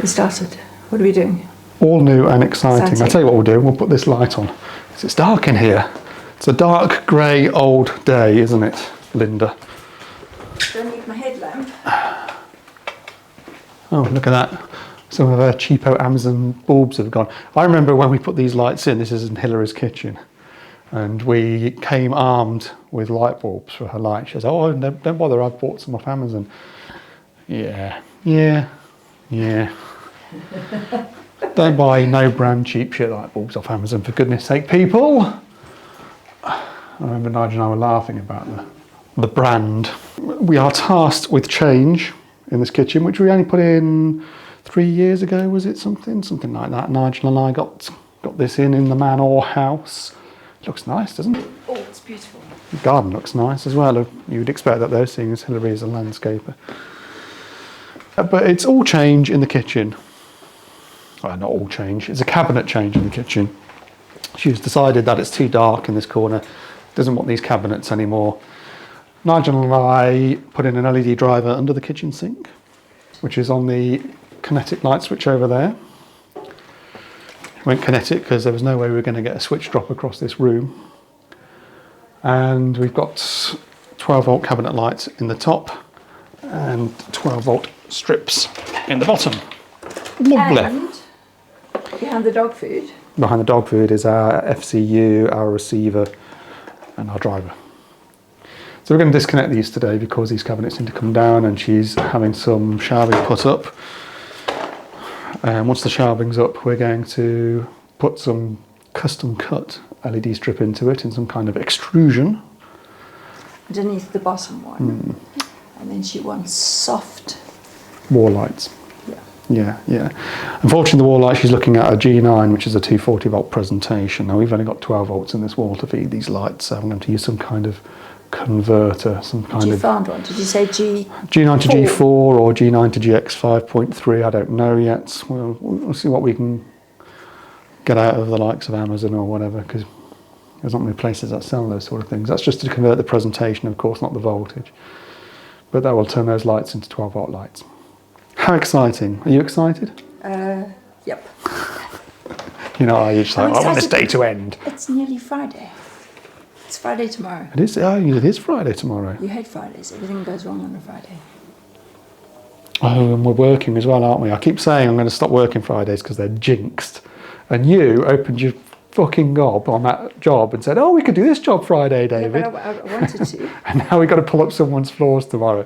We started. What are we doing? All new and exciting. I'll tell you what we'll do. We'll put this light on. It's dark in here. It's a dark, grey, old day, isn't it, Linda? Don't need my headlamp. Oh, look at that. Some of our cheapo Amazon bulbs have gone. I remember when we put these lights in, this is in Hillary's kitchen, and we came armed with light bulbs for her light. She says, oh, don't bother, I've bought some off Amazon. Yeah. Don't buy no brand cheap shit light bulbs off Amazon, for goodness sake, people. I remember Nigel and I were laughing about the brand. We are tasked with change in this kitchen, which we only put in 3 years ago, was it something like that? Nigel and I got this in the Manor House. It looks nice, doesn't it? Oh, it's beautiful. The garden looks nice as well. You would expect that though, seeing as Hillary is a landscaper. But it's all change in the kitchen. Well, not all change. It's a cabinet change in the kitchen. She's decided that it's too dark in this corner. Doesn't want these cabinets anymore. Nigel and I put in an LED driver under the kitchen sink, which is on the kinetic light switch over there. It went kinetic because there was no way we were going to get a switch drop across this room. And we've got 12-volt cabinet lights in the top and 12-volt strips in the bottom. Lovely. And behind the dog food? Behind the dog food is our FCU, our receiver, and our driver. So we're going to disconnect these today because these cabinets need to come down, and she's having some shelving put up. And once the shelving's up, we're going to put some custom cut LED strip into it in some kind of extrusion. Underneath the bottom one. And then she wants soft wall lights. Yeah. Yeah. Unfortunately, the wall light, she's looking at a G9, which is a 240-volt presentation. Now, we've only got 12 volts in this wall to feed these lights, so I'm going to use some kind of converter, some kind of... You found one. Did you say G9 to G4 or G9 to GX 5.3? I don't know yet. We'll see what we can get out of the likes of Amazon or whatever, because there's not many places that sell those sort of things. That's just to convert the presentation, of course, not the voltage. But that will turn those lights into 12-volt lights. How exciting. Are you excited? Yep. You know, I just like, I want this day to end. It's nearly Friday. It's Friday tomorrow. It is. Oh, it is Friday tomorrow. You hate Fridays. Everything goes wrong on a Friday. Oh, and we're working as well, aren't we? I keep saying I'm going to stop working Fridays because they're jinxed. And you opened your fucking gob on that job and said, oh, we could do this job Friday, David. Yeah, but I wanted to. And now we've got to pull up someone's floors tomorrow.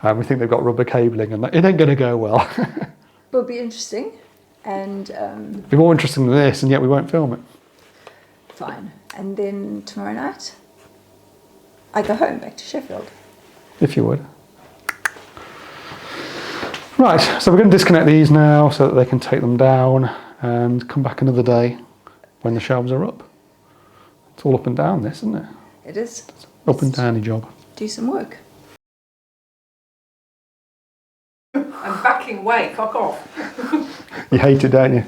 And we think they've got rubber cabling, and it ain't going to go well. It'll be interesting. And it'll be more interesting than this, and yet we won't film it. Fine. And then tomorrow night, I go home, back to Sheffield. If you would. Right, so we're going to disconnect these now so that they can take them down and come back another day when the shelves are up. It's all up and down this, isn't it? It is. It's up and downy job. Do some work. I'm backing away, fuck off. You hate it, don't you?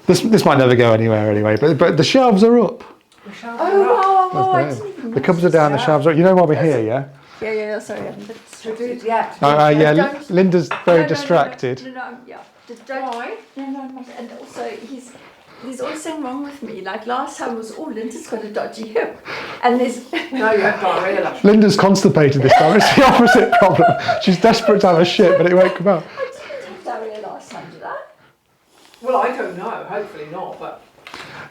This might never go anywhere anyway, but the shelves are up. The shelves are up. I didn't even The cupboards are down, the shelves are up. You know why we're here, yeah? Yeah, sorry. I haven't distracted. Yeah. Linda's very distracted. No, Why? No, I'm not. And also, there's always something wrong with me. Like last time was, Linda's got a dodgy hip. And there's... No, you have diarrhea, last Linda's constipated this time. It's the opposite problem. She's desperate to have a shit, but it won't come out. I didn't have diarrhea last time, did I? Well, I don't know. Hopefully not, but...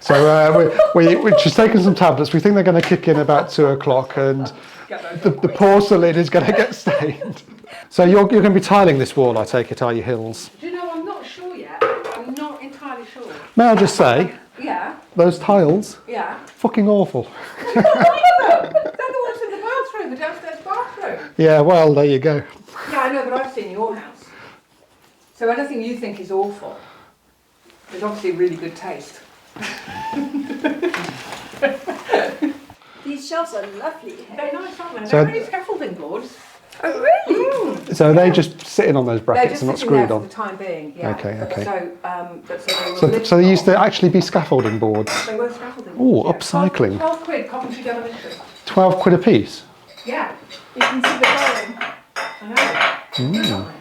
So we're just taking some tablets. We think they're going to kick in about 2 o'clock, and the porcelain is going to get stained. So you're going to be tiling this wall, I take it, are you, Hills? Do you know, I'm not sure yet. I'm not entirely sure. May I just say, Yeah. those tiles, Yeah. fucking awful. They're the ones in the bathroom, the downstairs bathroom. Yeah, well, there you go. Yeah, I know, but I've seen your house. So anything you think is awful is obviously really good taste. These shelves are lovely. They're nice, aren't they? So- They're only scaffolding boards. Oh, really? So they're just sitting on those They're brackets just and not sitting there screwed for on. the time being, yeah. Okay. So So they used to actually be scaffolding boards. They were scaffolding Oh, boards, upcycling. 12 quid, Coventry Elementary. 12 quid a piece. Yeah, You can see the going. I know. Mm.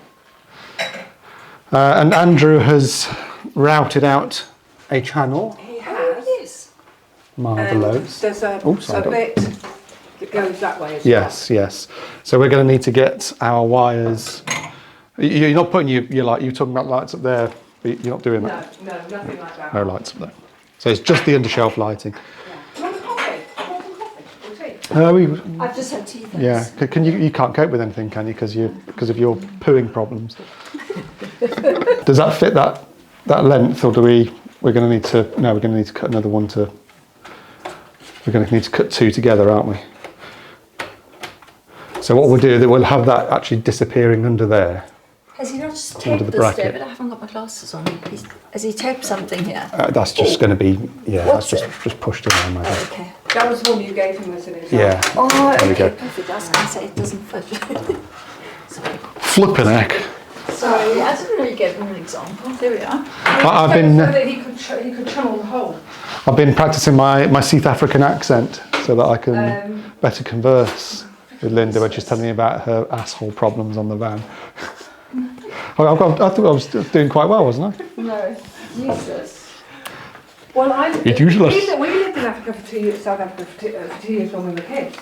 And Andrew has routed out a channel. He has. Yes. Marvellous. And there's a bit that goes that way as Yes. So we're going to need to get our wires. You're not putting you're talking about lights up there, but you're not doing that. No, nothing like that. No lights up there. So it's just the undershelf lighting. Do you want coffee? Do you want some coffee or tea? I've just had tea. Thanks. Yeah. Can you can't cope with anything, can you? Because of your pooing problems. Does that fit that length, or we're going to need to? No, we're going to need to cut another one to. We're going to need to cut two together, aren't we? So what we'll do is we'll have that actually disappearing under there. Has he not just Under taped the this, bracket. David? I haven't got my glasses on. Has he taped something here? That's just going to be What's that's it? just pushed in, I imagine. Oh, okay. That was the one you gave him, wasn't it? Yeah. Oh, There we okay, go. perfect. I was going to say it doesn't fit. Sorry. Flipping heck. Sorry, I didn't really give him an example. There we are. I've been So that he could channel the whole. I've been practicing my South African accent so that I can better converse with Linda when she's telling me about her asshole problems on the van. I thought I was doing quite well, wasn't I? No, useless. Well, It's useless. We lived in Africa for 2 years, South Africa for 2 years when we were kids.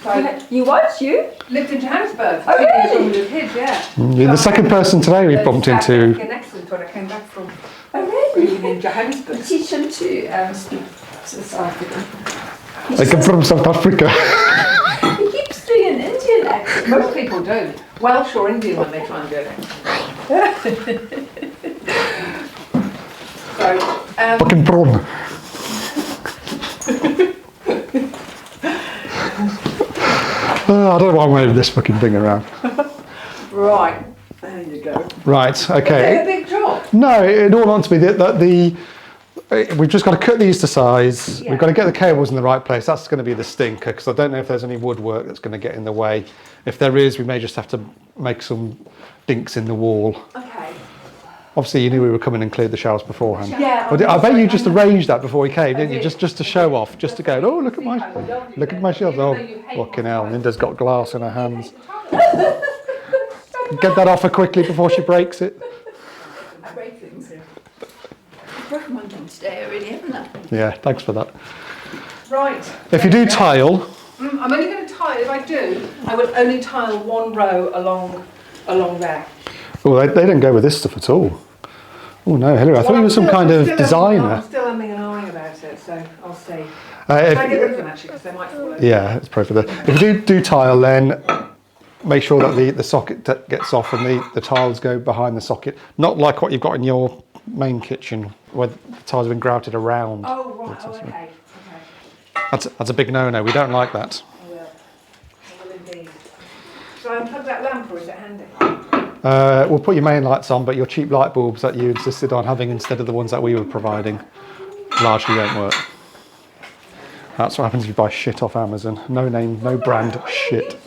So, You what? You? lived in Johannesburg for Oh, 2 years when really? we were kids, yeah. You're the second person today we've bumped into. An accent when I came back from Oh, really? living in Johannesburg. Teach him to speak South African. They come from South Africa. He keeps doing an Indian accent. Most people do. Welsh or Indian when they try and do it. So, Fucking prawn. I don't know why I'm waving this fucking thing around. right, there you go. Right, Is it a okay. big job? No, it all wants to be that we've just got to cut these to size. Yeah. We've got to get the cables in the right place. That's going to be the stinker, because I don't know if there's any woodwork that's going to get in the way. If there is, we may just have to make some dinks in the wall. Okay. Obviously, you knew we were coming and cleared the shelves beforehand. Yeah. But I bet you just arranged that before we came, didn't you? did. Just to show off, just to go, oh, look at my shelves. Oh, fucking hell, Linda's got glass in her hands. Get that off her quickly before she breaks it. I break things. I've broken one thing today already, haven't I? Yeah, thanks for that. Right. If you do tile, I'm only going to tile. If I do, I will only tile one row along there. oh, they don't go with this stuff at all. Oh no, Hillary, I thought you were some kind of I'm designer. still umming and ahhing about it, so I'll see. If- Can I get rid of them actually, because they might fall over. Yeah, it's probably for that. If you do tile, then make sure that the socket gets off and the tiles go behind the socket. Not like what you've got in your main kitchen, where the tiles have been grouted around. Oh, right. Oh, okay. That's a big no-no. We don't like that. I will. I will indeed. Shall I unplug that lamp, or is it handy? We'll put your main lights on, but your cheap light bulbs that you insisted on having instead of the ones that we were providing largely won't work. That's what happens if you buy shit off Amazon. No name, no brand, shit.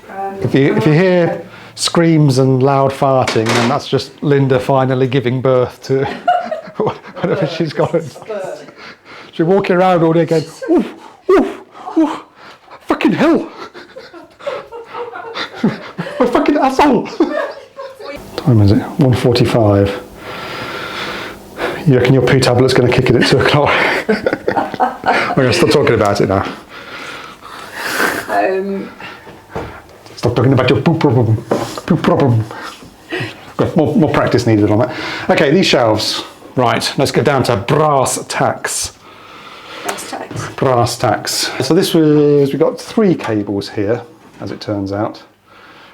If you hear screams and loud farting, then that's just Linda finally giving birth to whatever she's got. She's walking around all day going, oof, oof, oof, fucking hell. My fucking asshole. Time is it? 1:45. You reckon your poo tablet's going to kick in at 2 o'clock? We're going to stop talking about it now. Stop talking about your poo problem. Poo problem. Got more practice needed on that. Okay, these shelves. Right, let's get down to brass tacks. Brass tacks. Brass tacks. So we've got 3 cables here, as it turns out,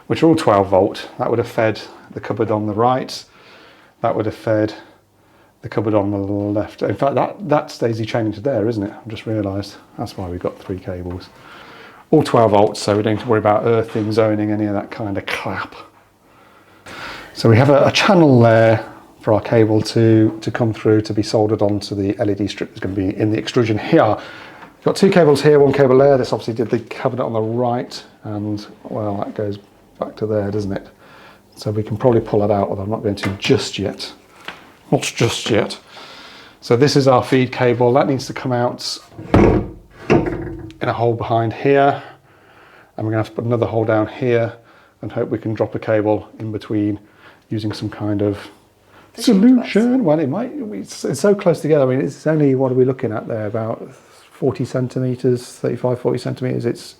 which are all 12 volt. That would have fed the cupboard on the right. That would have fed the cupboard on the left. In fact, that's daisy chaining to there, isn't it? I've just realised. That's why we've got 3 cables. All 12 volts, so we don't have to worry about earthing, zoning, any of that kind of crap. So we have a channel there for our cable to come through to be soldered onto the LED strip that's going to be in the extrusion here. We've got 2 cables here, 1 cable there. This obviously did the cabinet on the right, and well, that goes back to there, doesn't it? So we can probably pull that out, although I'm not going to just yet. Not just yet. So this is our feed cable. That needs to come out in a hole behind here. And we're going to have to put another hole down here and hope we can drop a cable in between using some kind of solution. Well, it's so close together. I mean, it's only, what are we looking at there? About 40 centimetres, 35, 40 centimetres. It's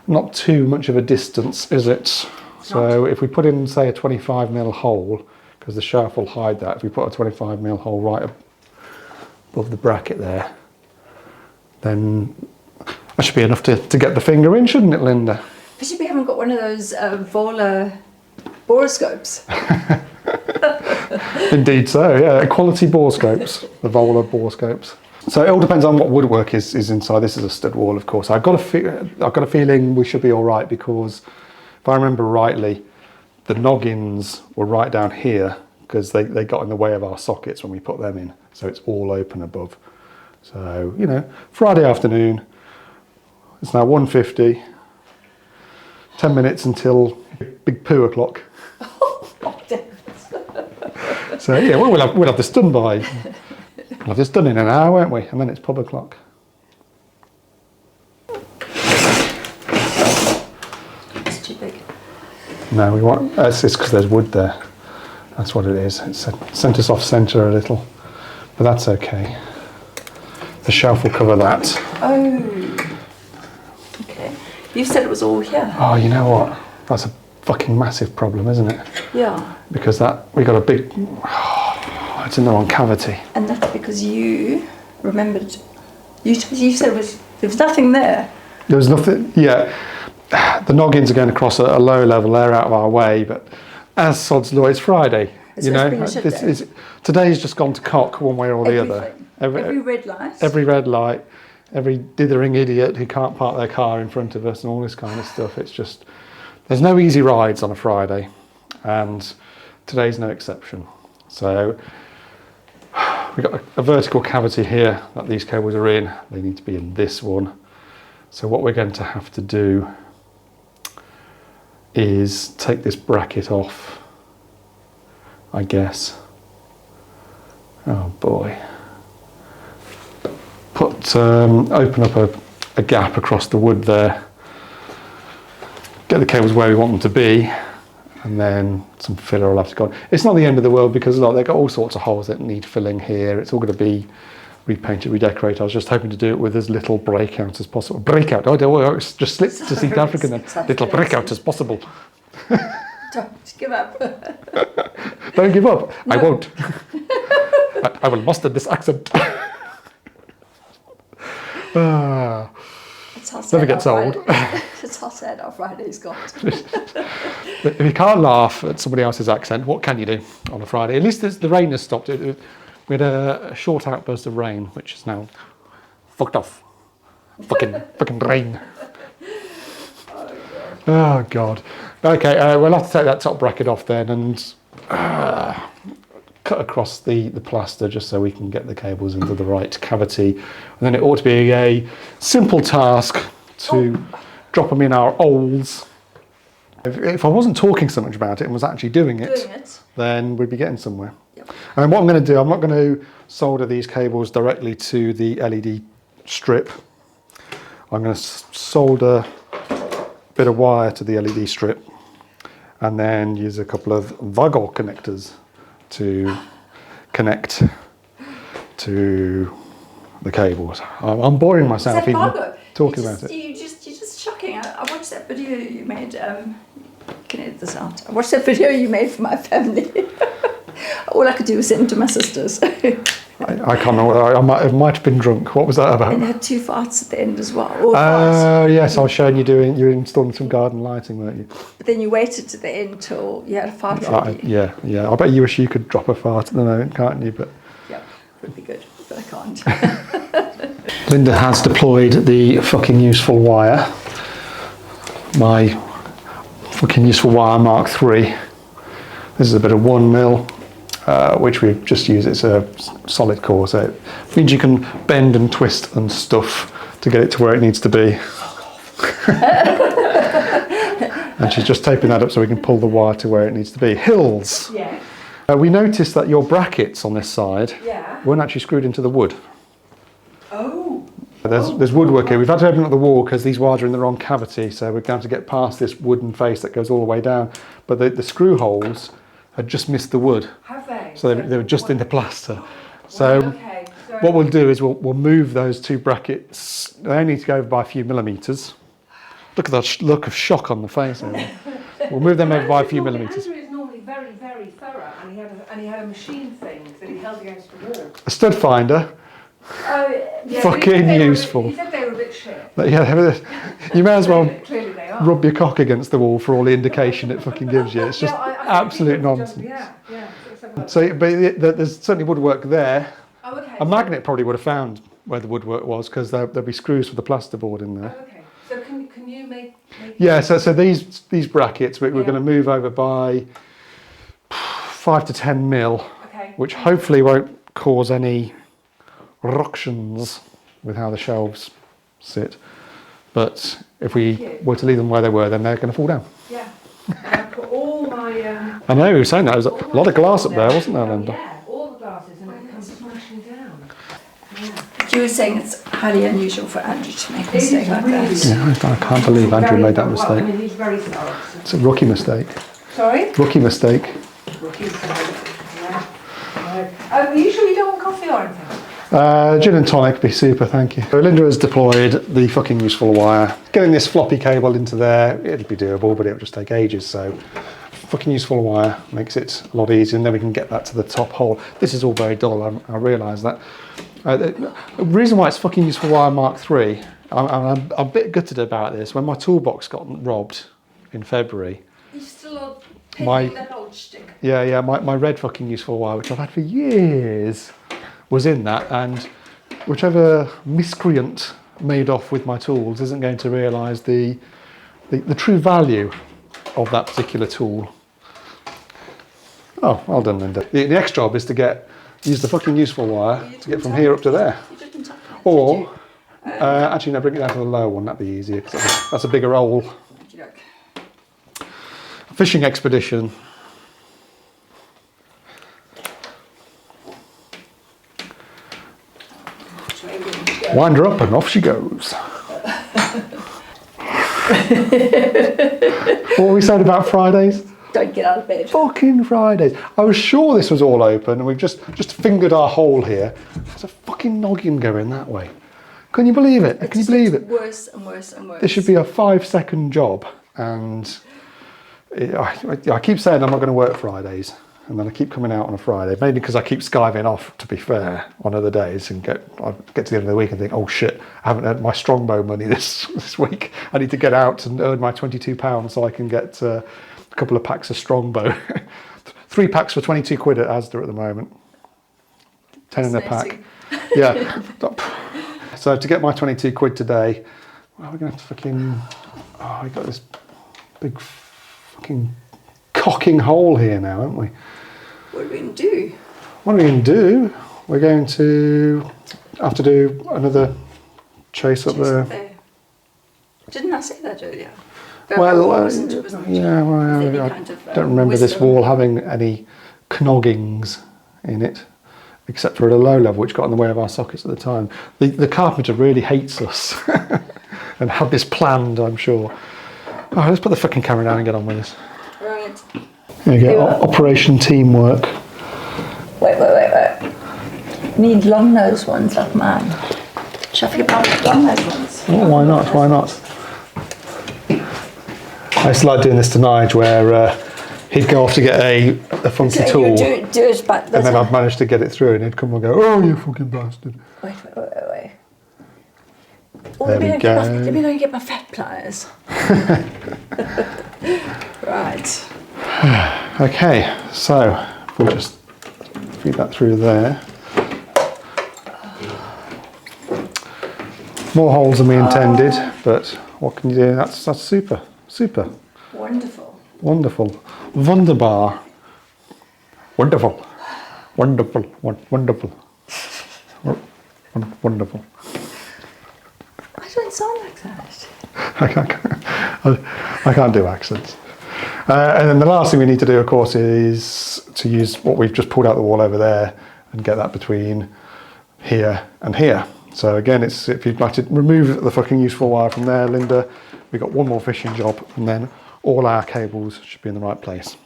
not too much of a distance, is it? So if we put in, say, a 25mm hole, because the shaft will hide that, if we put a 25mm hole right above the bracket there, then that should be enough to get the finger in, shouldn't it, Linda? Especially if we haven't got one of those Vola borescopes. Indeed so, yeah. Quality borescopes, the Vola borescopes. So it all depends on what woodwork is inside. This is a stud wall, of course. I've got a feeling we should be all right, because if I remember rightly, the noggins were right down here because they got in the way of our sockets when we put them in. So it's all open above. So, you know, Friday afternoon, it's now 1:50, 10 minutes until big poo o'clock. Oh, God damn it. So yeah, well, we'll have this done by, we'll have this done in an hour, won't we? And then it's pub o'clock. It's too big. No, we want, it's because there's wood there. That's what it is. It's sent us off centre a little, but that's okay. The shelf will cover that. Oh, okay. You said it was all here. Oh, you know what? That's a fucking massive problem, isn't it? Yeah. Because we got a big, it's in the wrong cavity. And that's because you remembered, you said there was nothing there. There was nothing, yeah. The noggins are going across a low level, they're out of our way, but as sod's law, it's Friday. You know, today's just gone to cock one way or the other. Every red light. Every red light, every dithering idiot who can't park their car in front of us and all this kind of stuff. It's just, there's no easy rides on a Friday, and today's no exception. So we've got a vertical cavity here that these cables are in. They need to be in this one. So what we're going to have to do is take this bracket off, I guess. Oh boy. Open up a gap across the wood there. Get the cables where we want them to be, and then some filler will have to go on. It's not the end of the world, because look, they've got all sorts of holes that need filling here. It's all going to be repainted, redecorated. I was just hoping to do it with as little breakout as possible. Breakout, it just slipped to South African then. Little breakout as possible. Don't give up. Don't give up. No. I won't. I will master this accent. Never gets old. It's how sad our Friday's got. If you can't laugh at somebody else's accent, what can you do on a Friday? At least the rain has stopped. We had a short outburst of rain, which is now fucked off. Fucking rain. Oh God. Okay, we'll have to take that top bracket off then and cut across the plaster just so we can get the cables into the right cavity. And then it ought to be a simple task to drop them in our holes. If I wasn't talking so much about it and was actually doing it, then we'd be getting somewhere. Yep. And what I'm going to do, I'm not going to solder these cables directly to the LED strip. I'm going to solder a bit of wire to the LED strip and then use a couple of Vagor connectors to connect to the cables. I'm boring myself even talking about it. You're just shocking. I watched that video you made. You can edit this out. I watched that video you made for my family. All I could do was send it to my sisters. I can't remember. I might have been drunk. What was that about? And they had 2 farts at the end as well. Oh yes, I was showing you you were installing some garden lighting, weren't you? But then you waited to the end till you had a fart ready. Yeah. I bet you wish you could drop a fart at the moment, can't you? But yeah, would be good, but I can't. Linda has deployed the fucking useful wire. My fucking useful wire Mark III. This is a bit of 1mm. Which we've just used. It's a solid core, so it means you can bend and twist and stuff to get it to where it needs to be. And she's just taping that up so we can pull the wire to where it needs to be. Hills. Yeah. We noticed that your brackets on this side Yeah. weren't actually screwed into the wood. Oh. There's woodwork here. We've had to open up the wall because these wires are in the wrong cavity, so we're going to have to get past this wooden face that goes all the way down. But the screw holes had just missed the wood. Have they? So they were just in the plaster. So Okay, so what we'll do is we'll move those two brackets. They only need to go over by a few millimetres. Look at that look of shock on the face. We'll move them over by a few millimetres. Andrew is normally very, very thorough, and he had a machine thing that he held against the wall. A stud finder. Yeah, Fucking useful. He said they were a bit shit. But yeah, you may as well Clearly they are. rub your cock against the wall for all the indication it fucking gives you. It's just I absolute think nonsense. yeah. Let's have a look. So, but there's certainly woodwork there. Oh, okay. A magnet probably would have found where the woodwork was because there'll be screws for the plasterboard in there. Oh, okay. So can you make Yeah. So these brackets we're going to move over by 5 to 10 mil, Okay. which hopefully won't cause any ructions with how the shelves sit. But if we were to leave them where they were, then they're going to fall down. Yeah. And I put all my I know, you were saying that. There was a lot of glass up there, wasn't there, Linda? Yeah, all the glasses, and it comes smashing down. Yeah. You were saying it's highly unusual for Andrew to make a mistake like that. Yeah, I can't believe Andrew made that Well, I mistake. mean, he's very thorough. It's a rookie mistake. Sorry? Rookie mistake. Rookie mistake. Yeah. You sure you don't want coffee or anything? Gin and tonic be super, thank you. So Linda has deployed the fucking useful wire. Getting this floppy cable into there, it'll be doable, but it'll just take ages. So fucking useful wire makes it a lot easier, and then we can get that to the top hole. This is all very dull, I realise that. The reason why it's fucking useful wire Mark III, I'm a bit gutted about this. When my toolbox got robbed in February, You're still My- pinning that old stick. my red fucking useful wire, which I've had for years, was in that, and whichever miscreant made off with my tools isn't going to realise the true value of that particular tool. Oh, well done, Linda. The next job is to use the fucking useful wire to get from here up to there. You didn't tell me, Or, actually no, bring it down to the lower one, that'd be easier, because that's a bigger hole. did you? Fishing expedition. Wind her up and off she goes. What were we saying about Fridays? Don't get out of bed. Fucking Fridays. I was sure this was all open and we've just fingered our hole here. There's a fucking noggin going that way. Can you believe it? Can you believe it? Worse and worse and worse. This should be a 5-second job, and I keep saying I'm not going to work Fridays, and then I keep coming out on a Friday, mainly because I keep skiving off, to be fair, on other days, and I get to the end of the week and think, oh shit, I haven't earned my strongbow money this week. I need to get out and earn my £22 so I can get a couple of packs of strongbow. 3 packs for 22 quid at Asda at the moment. 10 in a pack. Yeah. So to get my 22 quid today, well, we're going to have to fucking... Oh, we got this big fucking cocking hole here now, haven't we? What are we going to do? What are we going to do? We're going to have to do another chase up there. Didn't I say that earlier? Well, I I don't remember this wisdom. wall having any knoggings in it, except for at a low level, which got in the way of our sockets at the time. The carpenter really hates us and had this planned, I'm sure. Oh, let's put the fucking camera down and get on with this. Right. There you go, Operation Teamwork. Wait. Need long nose ones like mine. Shall I think about long nose ones? Oh, why not? Why not? I used to like doing this to Nigel, where he'd go off to get a funky So tool, you do it, but and then I'd manage to get it through, and he'd come and go, "Oh, you fucking bastard!" Wait. Oh, There we go. Let me go and get my fat pliers. Right. Okay, so we'll just feed that through there. More holes than we intended, but what can you do? That's super. Wonderful. Wonderful. Wunderbar. Wonderful. Wonderful. I don't sound like that. I can't do accents. And then the last thing we need to do, of course, is to use what we've just pulled out the wall over there and get that between here and here. So again, it's if you'd like to remove the fucking useful wire from there, Linda, we've got one more fishing job, and then all our cables should be in the right place.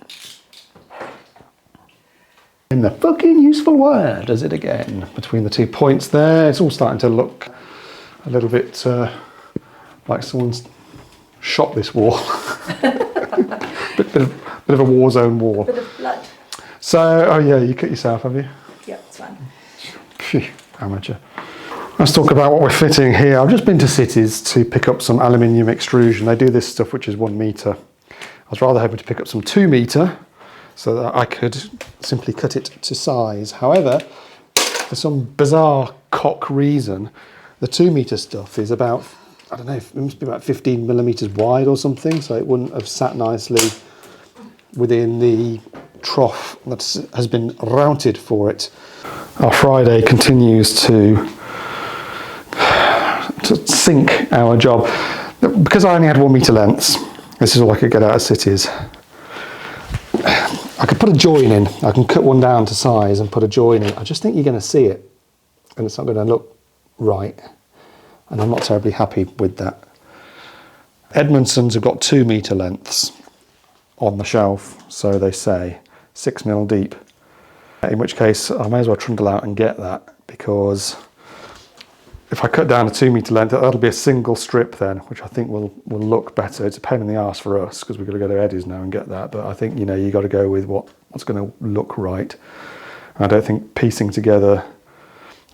And the fucking useful wire does it again between the 2 points there. It's all starting to look a little bit like someone's shot this wall. bit of a war zone wall. Bit of blood. So, oh yeah, you cut yourself, have you? Yeah, it's fine. Phew, amateur. Let's talk about what we're fitting here. I've just been to Cities to pick up some aluminium extrusion. They do this stuff which is 1 metre. I was rather hoping to pick up some 2 metre so that I could simply cut it to size. However, for some bizarre cock reason, the 2 metre stuff is about, I don't know, it must be about 15 millimetres wide or something, so it wouldn't have sat nicely within the trough that has been routed for it. Our Friday continues to sink our job. Because I only had 1 metre lengths, this is all I could get out of Cities. I could put a join in. I can cut one down to size and put a join in. I just think you're going to see it and it's not going to look right. And I'm not terribly happy with that. Edmondson's have got 2 metre lengths on the shelf, so they say, 6 mil deep. In which case I may as well trundle out and get that, because if I cut down a 2 metre length, that'll be a single strip then, which I think will look better. It's a pain in the arse for us because we've got to go to Eddie's now and get that. But I think, you know, you got to go with what's going to look right. I don't think piecing together,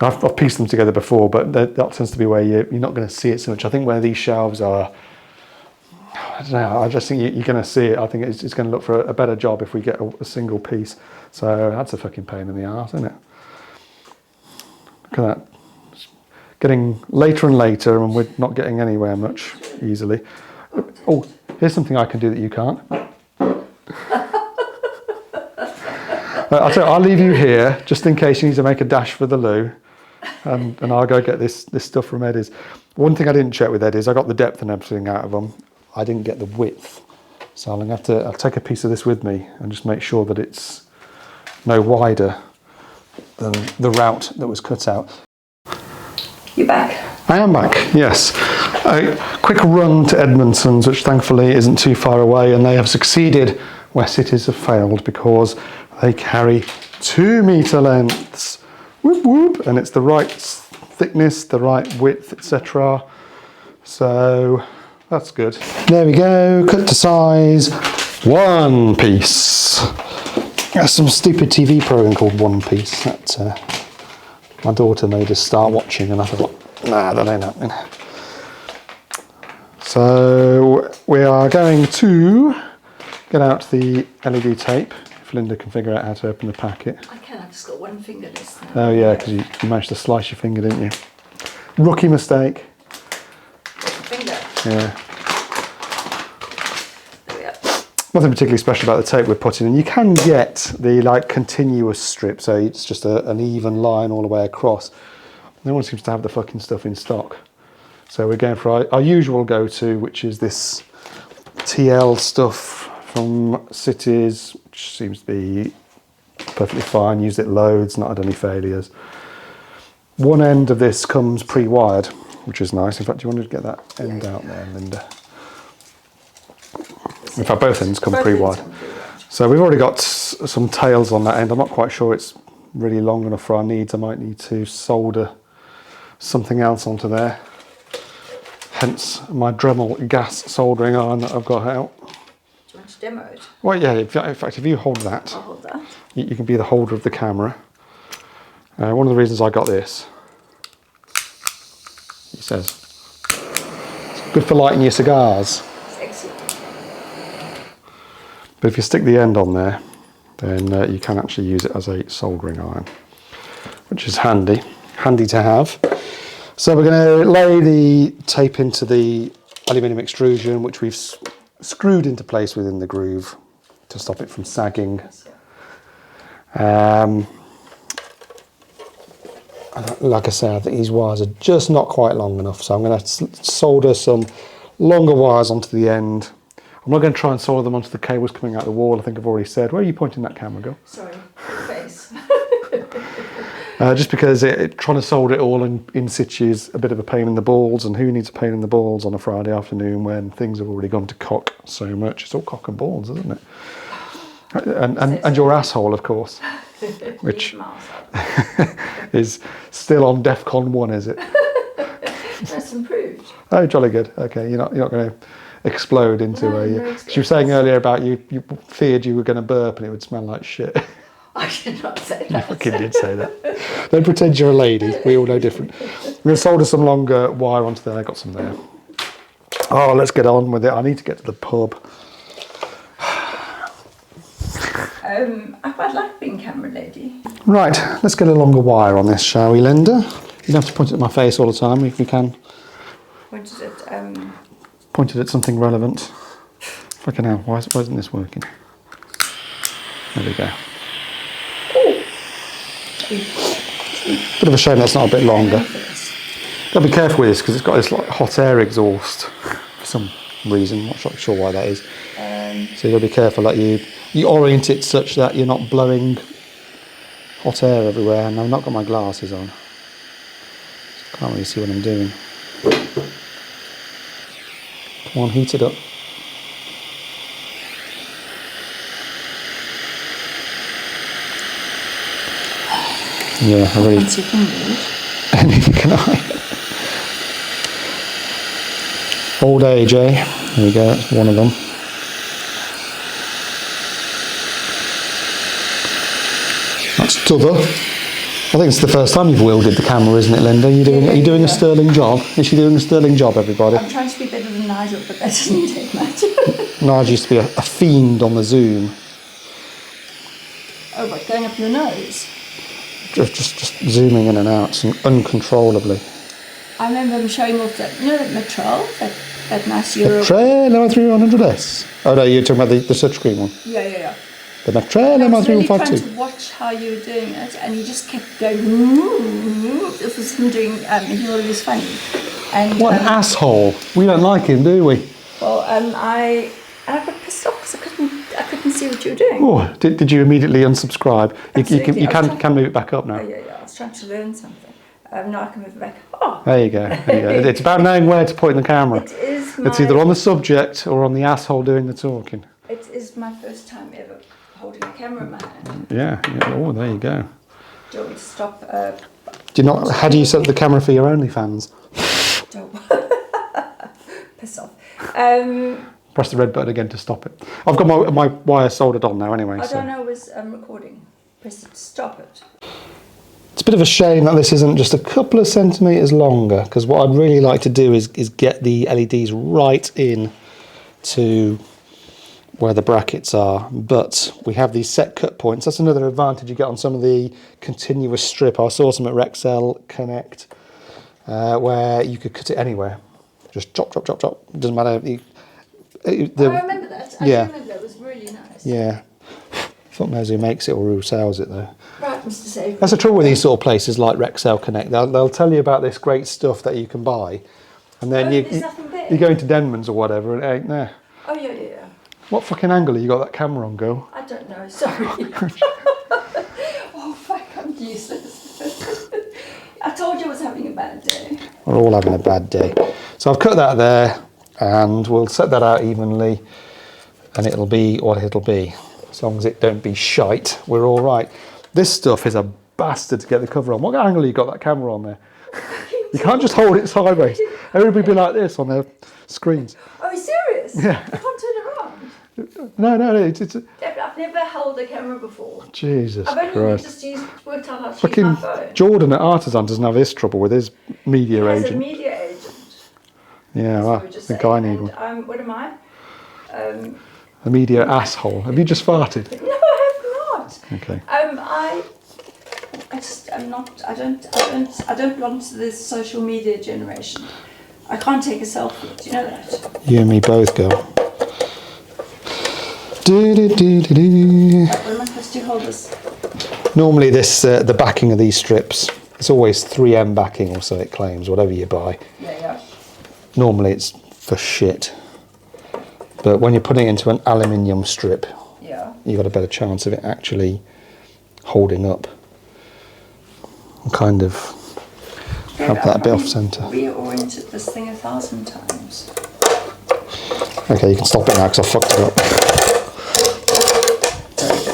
I've pieced them together before, but that tends to be where you're not going to see it so much. I think where these shelves are, I don't know, I just think you're going to see it. I think it's going to look for a better job if we get a single piece. So that's a fucking pain in the arse, isn't it? Look at that. Getting later and later, and we're not getting anywhere much easily. Oh, here's something I can do that you can't. I'll tell you, I'll leave you here just in case you need to make a dash for the loo, and I'll go get this stuff from Eddie's. One thing I didn't check with Eddie's, I got the depth and everything out of them. I didn't get the width, so I'll take a piece of this with me and just make sure that it's no wider than the route that was cut out. You back? I am back, yes. A quick run to Edmondson's, which thankfully isn't too far away, and they have succeeded where Cities have failed because they carry 2 metre lengths. Whoop whoop, and it's the right thickness, the right width, etc. So that's good. There we go, cut to size, 1 piece. There's some stupid TV program called One Piece that my daughter made us start watching, and I thought, nah, that ain't happening. So we are going to get out the LED tape, if Linda can figure out how to open the packet. I can, I've just got one finger this time. Oh yeah, because you managed to slice your finger, didn't you? Rookie mistake. Finger. Yeah. There we are. Nothing particularly special about the tape we're putting in. You can get the continuous strip, so it's just an even line all the way across. No one seems to have the fucking stuff in stock. So we're going for our usual go-to, which is this TL stuff from Cities, which seems to be perfectly fine. Used it loads, not had any failures. One end of this comes pre-wired, which is nice. In fact, do you want to get that end out there, Linda? In fact, both ends come pre-wired. So we've already got some tails on that end. I'm not quite sure it's really long enough for our needs. I might need to solder something else onto there. Hence my Dremel gas soldering iron that I've got out. Do you want to demo it? Well, yeah, in fact, if you hold that, I'll hold that. you can be the holder of the camera. One of the reasons I got this, he says, it's good for lighting your cigars. It's excellent. But if you stick the end on there, then you can actually use it as a soldering iron, which is handy to have. So we're going to lay the tape into the aluminium extrusion, which we've screwed into place within the groove to stop it from sagging. Like I say, I think these wires are just not quite long enough, so I'm going to solder some longer wires onto the end. I'm not going to try and solder them onto the cables coming out the wall. I think I've already said. Where are you pointing that camera, girl? Sorry, your face. Just because trying to solder it all in situ is a bit of a pain in the balls, and who needs a pain in the balls on a Friday afternoon when things have already gone to cock so much? It's all cock and balls, isn't it? And your asshole, of course, which is still on DEFCON 1, is it? That's improved. Oh, jolly good. Okay, you're not going to explode into No, She was saying earlier about you feared you were going to burp and it would smell like shit. I should not say You that. fucking did say that. Don't pretend you're a lady. We all know different. I'm going to solder some longer wire onto there. I got some there. Oh, let's get on with it. I need to get to the pub. I quite like being camera lady. Right, let's get a longer wire on this, shall we, Linda? You don't have to point it at my face all the time if you can. Pointed at Pointed at something relevant. Fucking hell, why isn't this working? There we go. Bit of a shame that's not a bit longer. Gotta be careful with this because it's got this like hot air exhaust for some reason. Not sure why that is. So you gotta be careful that you orient it such that you're not blowing hot air everywhere. And I've not got my glasses on. Can't really see what I'm doing. Come on, heat it up. Yeah, I really... Anything can I? Old age, eh? There we go, that's one of them. That's t'other. I think it's the first time you've wielded the camera, isn't it, Linda? Are you doing a sterling job? Is she doing a sterling job, everybody? I'm trying to be better than Nigel, but that doesn't take much. Nigel used to be a fiend on the Zoom. Oh, what, going up your nose? Just zooming in and out uncontrollably. I remember him showing off that, you know, that Metro, that nice Euro. Trailer 300S. Oh no, you're talking about the touchscreen one. Yeah. The Metro I was really trying 3152. to watch how you were doing it, and he just kept going. Ooh. This was him doing. He thought it was funny. And What an asshole! We don't like him, do we? well, I got pissed off because I couldn't see what you were doing. Oh, did you immediately unsubscribe? Absolutely. You can move it back up now. Oh yeah. I was trying to learn something. Now I can move it back. Oh, There you go. It's about knowing where to point the camera. it is. It's either on the subject or on the asshole doing the talking. It is my first time ever holding a camera in my hand. Yeah. Oh, there you go. Do you want me to stop? How do you set up the camera for your OnlyFans? Don't piss off. Press the red button again to stop it. I've got my wire soldered on now anyway. I So. don't know. Was recording. Press it to stop it. It's a bit of a shame that this isn't just a couple of centimetres longer, because what I'd really like to do is get the LEDs right in to where the brackets are, but we have these set cut points. That's another advantage you get on some of the continuous strip. I saw some at Rexel Connect where you could cut it anywhere. Just chop. It doesn't matter. I remember that. I remember that. It was really nice. Yeah. Fuck knows who makes it or who sells it though. Right, Mr. Savory. That's the trouble with these sort of places like Rexel Connect. They'll tell you about this great stuff that you can buy, and then there's nothing there. you go into Denman's or whatever and it ain't there. Oh yeah. What fucking angle have you got that camera on, girl? I don't know. Sorry. Oh fuck! I'm useless. I told you I was having a bad day. We're all having a bad day. So I've cut that there, and we'll set that out evenly, and it'll be what it'll be. As long as it don't be shite, we're all right. This stuff is a bastard to get the cover on. What angle have you got that camera on there? You can't just hold it sideways. Everybody be like this on their screens. Oh, are you serious? Yeah. You can't turn it around. No, it's I've never held a camera before. Jesus I've only Christ. just worked out how to use Fucking my phone. Jordan at Artisan doesn't have this trouble with his media As a agent. media agent. Yeah, well, I think I need one. And, what am I? A media asshole. Have you just farted? No, I have not. Okay. I'm not. I don't belong to this social media generation. I can't take a selfie. Do you know that? You and me both, girl. What am I supposed to hold this? Normally, the backing of these strips, it's always 3M backing, or so it claims. Whatever you buy. Yeah. Normally, it's for shit. But when you're putting it into an aluminium strip, Yeah. you've got a better chance of it actually holding up. and kind of have that a bit off centre. Reoriented this thing 1,000 times. Okay, you can stop it now because I fucked it up.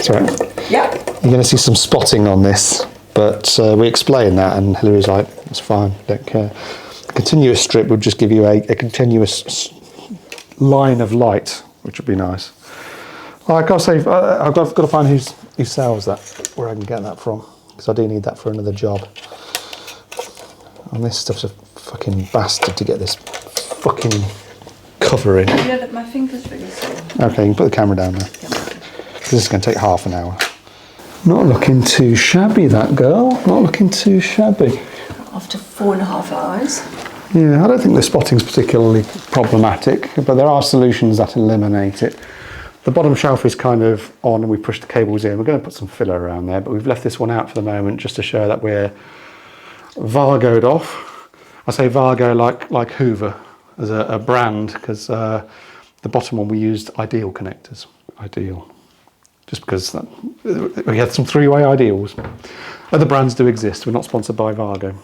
Sorry. Yeah. You're going to see some spotting on this, but we explained that, and Hillary's like, it's fine, don't care. A continuous strip would just give you a continuous line of light, which would be nice. Like I say, I've got to find who sells that, where I can get that from, because I do need that for another job. And this stuff's a fucking bastard to get this fucking cover in. Yeah, that my finger's really sore. Okay, you can put the camera down there. This is going to take half an hour. Not looking too shabby, that girl. Not looking too shabby. After 4.5 hours. Yeah, I don't think the spotting's particularly problematic, but there are solutions that eliminate it. The bottom shelf is kind of on, and we pushed the cables in. We're going to put some filler around there, but we've left this one out for the moment just to show that we're Vargoed off. I say Vargo like Hoover as a brand, because the bottom one we used Ideal connectors. Ideal. Just because we had some three-way Ideals. Other brands do exist. We're not sponsored by Vargo.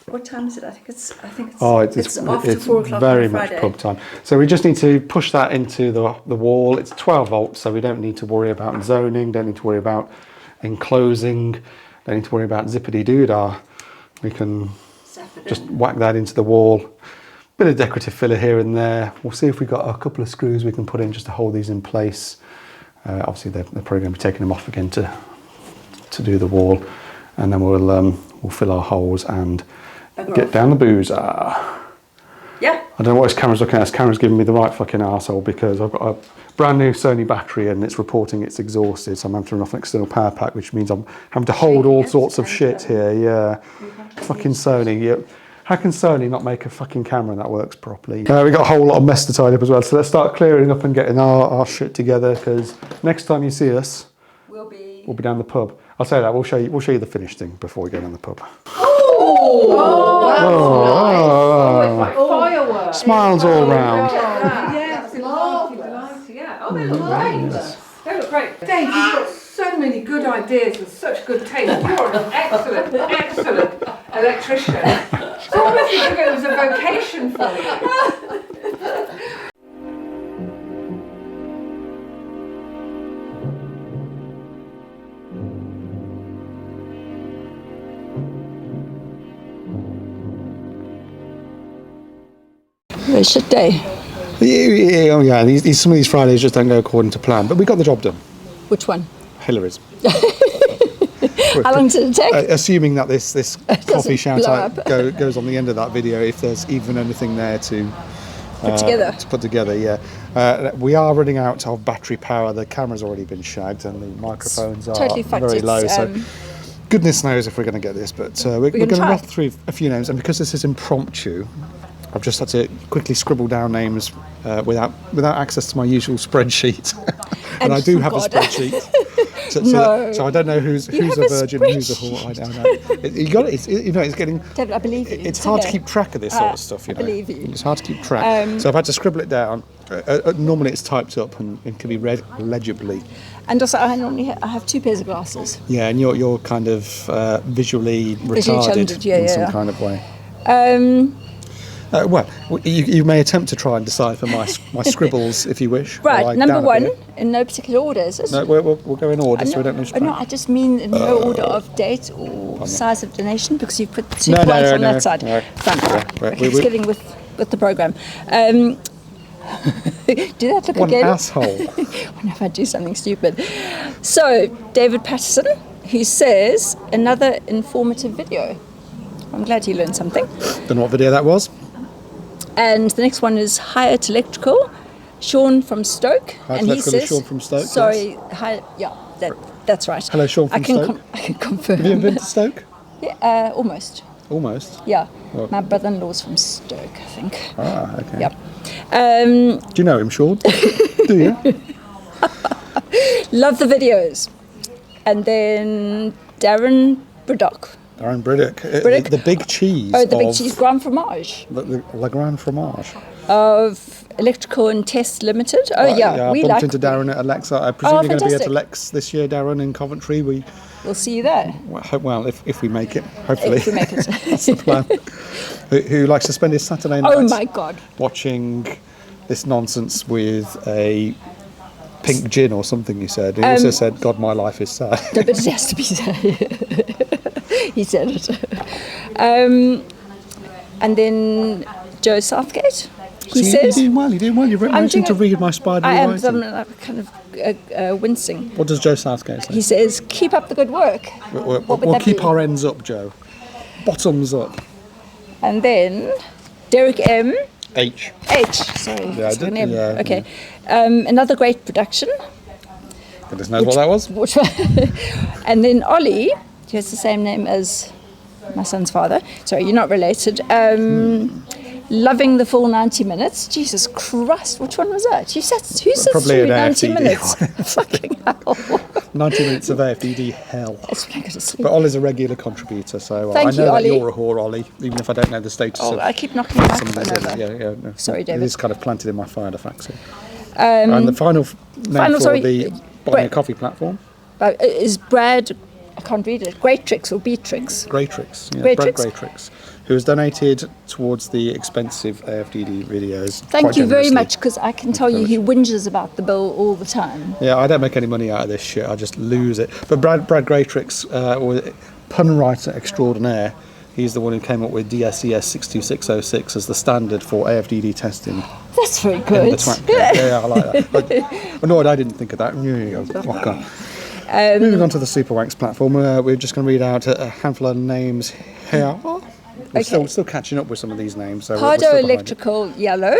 What time is it? I think it's after It's 4 o'clock very on much Friday. pub time. So we just need to push that into the wall. It's 12 volts, so we don't need to worry about zoning, don't need to worry about enclosing, don't need to worry about zippity-doo-dah. We can just whack that into the wall. Bit of decorative filler here and there. We'll see if we've got a couple of screws we can put in just to hold these in place. Obviously they're probably going to be taking them off again to do the wall, and then we'll fill our holes and get down the boozer. Yeah. I don't know what this camera's looking at. This camera's giving me the right fucking arsehole, because I've got a brand new Sony battery and it's reporting it's exhausted, so I'm having to run off an external power pack, which means I'm having to hold all sorts of shit here. Yeah. Fucking Sony. Yeah. How can Sony not make a fucking camera that works properly? We've got a whole lot of mess to tidy up as well, so let's start clearing up and getting our shit together, because next time you see us, we'll be down the pub. I'll say that, we'll show you the finished thing before we go down the pub. Oh, it's like fireworks. Smiles all round. Yes, delighty, yeah. Oh, they look great. They look great. Dave, you've got so many good ideas and such good taste. You're an excellent electrician. So I almost think it was a vocation for you. Very shit day. Yeah, some of these Fridays just don't go according to plan, but we got the job done. Which one? Hillary's. How long did it take? Assuming that this coffee shout blow out up. goes on the end of that video, if there's even anything there to put together, yeah. We are running out of battery power. The camera's already been shagged and the microphones are totally fucked. very low. It's, So goodness knows if we're going to get this, but we're going to try. run through a few names, and because this is impromptu, I've just had to quickly scribble down names without access to my usual spreadsheet. and I do have a spreadsheet. So I don't know who's a virgin, who's a whore. I don't know. You got it. It's getting. David, I believe you. It's hard to keep track of this sort of stuff. You know. I believe you. It's hard to keep track. So I've had to scribble it down. Normally it's typed up and can be read legibly. And also, I have 2 pairs of glasses. Yeah, and you're kind of visually retarded in some kind of way. Well, you may attempt to try and decipher my scribbles if you wish. Right, number 1, in no particular order, is it? No, we'll go in order, so we don't lose track. No, I just mean in no order of date or size of donation, because you put 2 points on that side. No. Fine. We're It's getting with the programme. Do that look One again. asshole. Whenever I do something stupid. So, David Patterson, who says, another informative video. I'm glad you learned something. Don't know what video that was. And the next one is Hyatt Electrical, Sean from Stoke. Hyatt and Electrical he is says, Sean from Stoke, sorry, that's right. Hello, Sean from Stoke. I can confirm. Have you ever been to Stoke? Yeah, almost. Almost? Yeah. Well. My brother-in-law's from Stoke, I think. Ah, okay. Yep. Do you know him, Sean? Do you? Love the videos. And then Darren Braddock. Darren Briddock. Briddock. The big cheese. Oh, the big of cheese, Grand Fromage La Grande Fromage. of Electrical and Test Limited. Oh, yeah, I bumped into Darren at Alexa. I presume you're going to be at fantastic. Alex this year, Darren, in Coventry. We'll see you there. Well, if we make it, hopefully. If we make it. That's the plan. Who likes to spend his Saturday night Oh, my God. watching this nonsense with a pink gin or something, you said. He also said, God, my life is sad. No, but it has to be said. He said it. And then Joe Southgate, he says... You're doing well. You're waiting to read my spidery I am, writing. I'm kind of wincing. What does Joe Southgate say? He says, keep up the good work. What would We'll that keep be? our ends up, Joe. Bottoms up. And then Derek M. H. Sorry. Yeah, I it's did, an M. yeah. Okay. Another great production. Goodness knows what that was. And then Ollie, who has the same name as my son's father. Sorry, you're not related. Loving the full 90 minutes. Jesus Christ, which one was that? Who sits Probably through an 90 AFDD minutes? Fucking hell. 90 minutes of AFDD hell. That's when I go to sleep. But Ollie's a regular contributor, so Thank I know you, that Ollie. you're a whore, Ollie, even if I don't know the status Oh, of I keep knocking the some of microphone these. over. No. Sorry, David. It is kind of planted in my fire, the faxi. And the final name for sorry, the Buy Me a Coffee platform? Is Brad, I can't read it, Great Tricks or Beat Tricks? Greytrix. Yeah, Brad Brad Tricks. Greytrix, who has donated towards the expensive AFDD videos. Thank quite you very generously. much, because I can tell you he whinges about the bill all the time. Yeah, I don't make any money out of this shit. I just lose it. But Brad Greytrix, pun writer extraordinaire, he's the one who came up with DSES 62606 as the standard for AFDD testing. That's very In good. the track. Yeah, I like that. No, I didn't think of that. Oh, God. Moving on to the SuperThanks platform, we're just going to read out a handful of names here. We're still catching up with some of these names. So we're Pardo still behind it. Electrical Yellow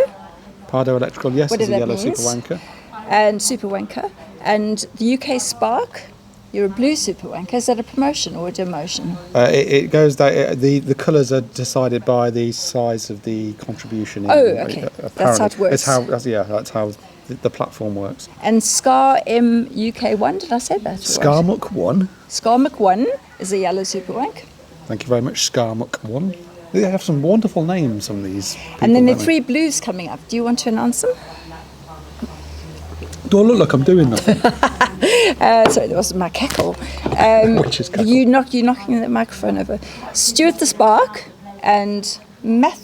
Pardo Electrical, yes, What is a that yellow means? super wanker. and Super Wanker. And the UK Spark, you're a blue Super Wanker. Is that a promotion or a demotion? It goes that the colours are decided by the size of the contribution. Oh, okay. That's how it works. That's how the platform works. And Scar M UK1, did I say that? Scarmuck 1. Scarmuck 1 is a yellow Super Wank. Thank you very much, Scarmuck 1. They have some wonderful names, some of these people. And then there are don't 3 blues coming up. Do you want to announce them? they? Do I look like I'm doing nothing? Sorry, that wasn't my cackle. Which is cackle. You're knocking the microphone over. Stuart the Spark and Matt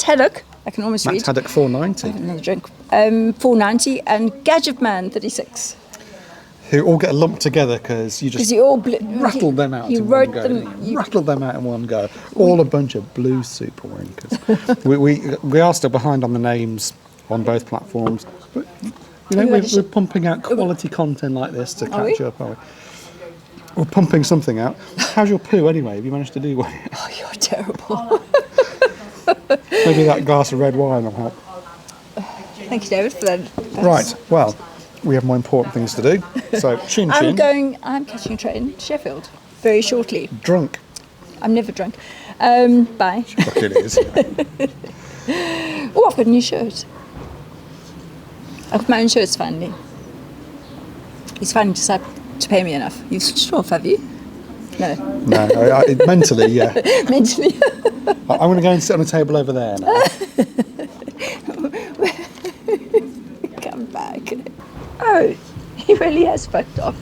Haddock. I can almost Matt read. Haddock 490, Another drink. 490 and Gadget Man 36. who all get lumped together because you Because just he all rattled them out. He in wrote one go, them. didn't you? Rattled them out in one go. All a bunch of blue super wankers. we are still behind on the names on both platforms, but you know we're pumping out quality content like this to catch up. Are we? We're pumping something out. How's your poo anyway? Have you managed to do one? Oh, you're terrible. Maybe that glass of red wine will help. Thank you, David, for that. Right. Well, we have more important things to do. So chin chin. I'm catching a train to Sheffield very shortly. Drunk. I'm never drunk. Bye. Look, it is. Oh, I've got a new shirt. I've got my own shirts finally. He's finally decided to pay me enough. You've switched off, have you? No. No, mentally, yeah. Mentally. I'm going to go and sit on a table over there now. Come back. Oh, he really has fucked off.